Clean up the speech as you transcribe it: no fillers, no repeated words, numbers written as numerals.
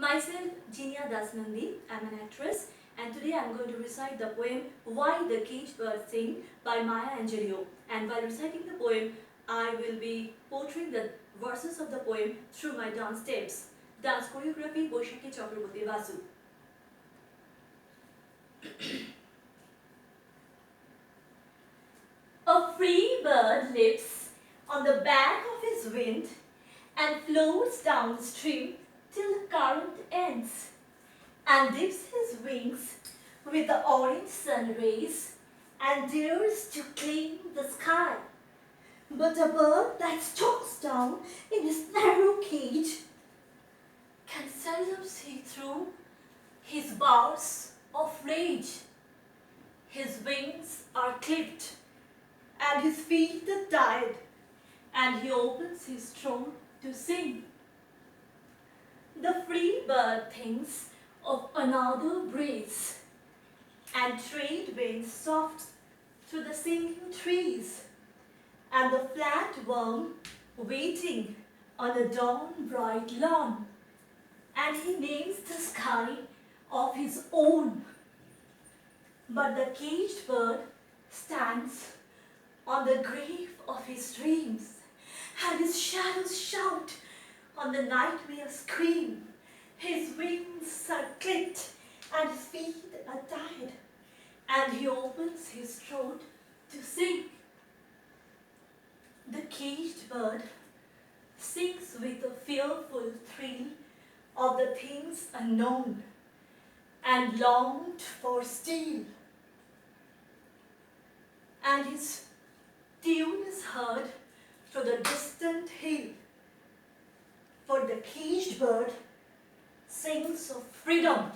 Myself, Jinia Nandy. I'm an actress, and today I'm going to recite the poem Why the Caged Bird Sing by Maya Angelou. And while reciting the poem, I will be portraying the verses of the poem through my dance steps. Dance choreography, Baisakhi, Chakraborty, Basu. A free bird lives on the back of his wind and floats downstream till the current ends, and dips his wings with the orange sun rays and dares to claim the sky. But a bird that stalks down in his narrow cage can seldom see through his bars of rage. His wings are clipped and his feet are tied, and he opens his throat to sing. The free bird thinks of another breeze and trade winds soft through the singing trees, and the flat worm waiting on a dawn bright lawn, and he names the sky of his own. But the caged bird stands on the grave of his dreams, and his shadows shout on the nightmare scream. His wings are clipped and his feet are tied, and he opens his throat to sing. The caged bird sings with a fearful thrill of the things unknown and longed for steel, and his tune is heard through the distant hill. For the caged bird sings of freedom